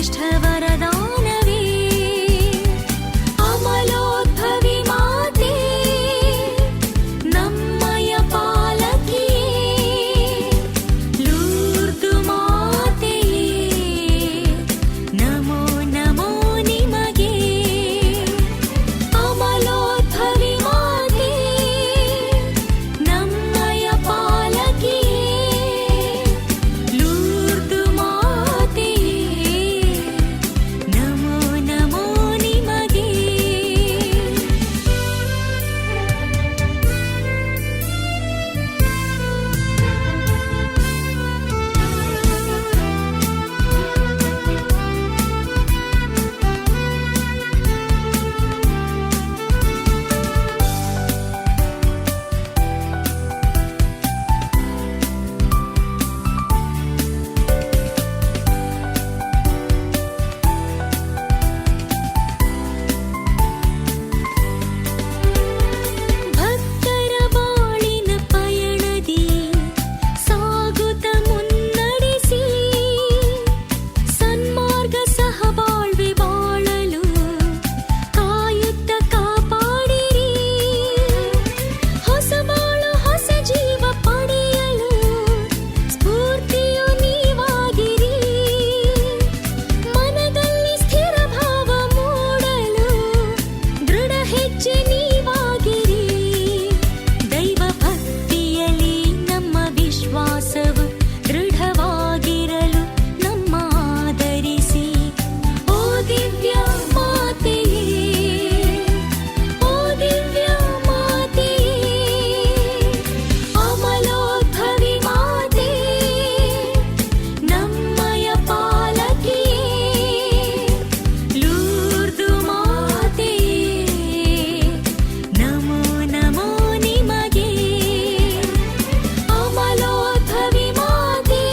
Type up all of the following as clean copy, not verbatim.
ಅತಿಶ್ರೇಷ್ಠ ವರದಾನವೇ ಅಮಲೋದ್ಭವಿ ಮಾತೆ ನಮ್ಮಯ ಪಾಲಕಿಯೇ ಲೂರ್ದು ಮಾತೆಯೇ ನಮೋ ನಮೋ ನಿಮಗೆ ಅಮಲೋದ್ಭವಿ ಮಾತೆ ನಮ್ಮಯ ಪಾಲಕಿಯೇ ಲೂರ್ದು ಮಾತೆಯೇ ನಮೋ ನಮೋ ನಿಮಗೆ ಭಕ್ತರ ಬಾಳಿನ ಪಯಣದಿ ಸಾಗುತ್ತ ಮುನ್ನಡೆಸಿ ಸನ್ಮಾರ್ಗ ಸಹಬಾಳ್ವೆ ಬಾಳಲು ಕಾಯುತ್ತ ಕಾಪಾಡಿರಿ ಹೊಸ ಬಾಳು ಹೊಸ ಜೀವ ಪಡೆಯಲು ಸ್ಫೂರ್ತಿಯು ನೀವಾಗಿರಿ ಮನದಲ್ಲಿ ಸ್ಥಿರ ಭಾವ ಮೂಡಲು ದೃಢ ಹೆಜ್ಜೆ ನೀವಾಗಿರಿ ದೈವ ಭಕ್ತಿಯಲ್ಲಿ ನಮ್ಮ ವಿಶ್ವಾಸವು ದೃಢವಾಗಿರಲು ನಮ್ಮ ಆದರಿಸಿ ಓ ದಿವ್ಯ ಮಾತೆಯೇ ಓ ದಿವ್ಯ ಮಾತೆಯೇ ಅಮಲೋದ್ಭವಿ ಮಾತೆ ನಮ್ಮಯ ಪಾಲಕಿಯೇ ಲೂರ್ದು ಮಾತೆಯೇ ನಮೋ ನಮೋ ನಿಮಗೆ ಅಮಲೋದ್ಭವಿ ಮಾತೆ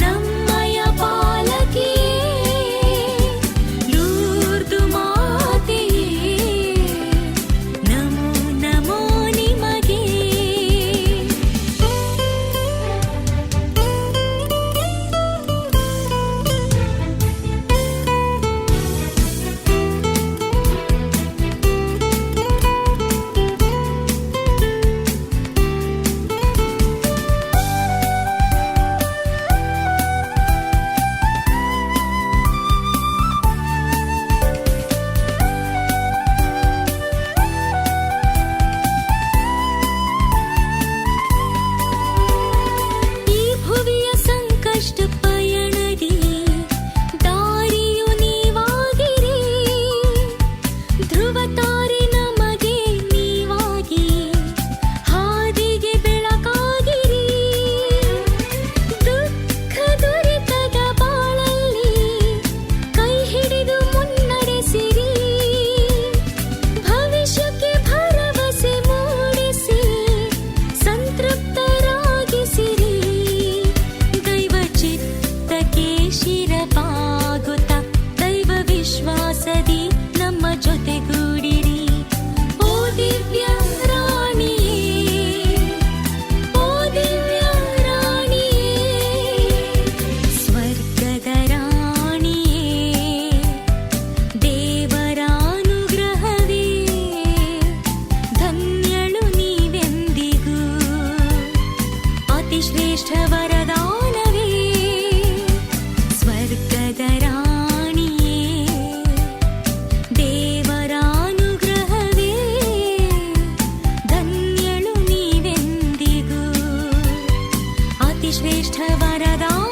ನಮ್ಮಯ ಪಾಲಕಿಯೇ ಲೂರ್ದು ಮಾತೆಯೇ ನಮೋ ನಮೋ ನಿಮಗೆ ಈ ಭುವಿಯ ಸಂಕಷ್ಟ ಪಯಣದಿ ದಾರಿಯು ನೀವಾಗಿರಿ ಧ್ರುವ ತಾರೆ ನಮಗೆ ನೀವಾಗಿ ಹಾದಿಗೆ ಬೆಳಕಾಗಿರಿ ದುಃಖ ದುರಿತದ ಬಾಳಲ್ಲಿ ಕೈ ಹಿಡಿದು ಮುನ್ನಡೆಸಿರಿ ಭವಿಷ್ಯಕ್ಕೆ ಭರವಸೆ ಮೂಡಿಸಿ ಸಂತೃಪ್ತರಾಗಿಸಿರಿ ದೈವ ಚಿತ್ತಕ್ಕೆ ಶಿರಬಾಗುತ್ತ ದೈವ ವಿಶ್ವಾಸದಿ ನಮ್ಮ ಜೊತೆಗೂಡಿರಿ ಓ ದಿವ್ಯ ರಾಣಿಯೇ ಓ ದಿವ್ಯ ರಾಣಿಯೇ ಸ್ವರ್ಗದ ರಾಣಿಯೇ ದೇವರ ಅನುಗ್ರಹವೇ ಧನ್ಯಳು ನೀವೆಂದಿಗೂ ಅತಿಶ್ರೇಷ್ಠ ವರದಾನವೇ ಸ್ವರ್ಗದ ರಾಣಿಯೇ ದೇವರ ಅನುಗ್ರಹವೇ ಧನ್ಯಳು ನೀವೆಂದಿಗೂ ಅತಿಶ್ರೇಷ್ಠ ವರದಾನ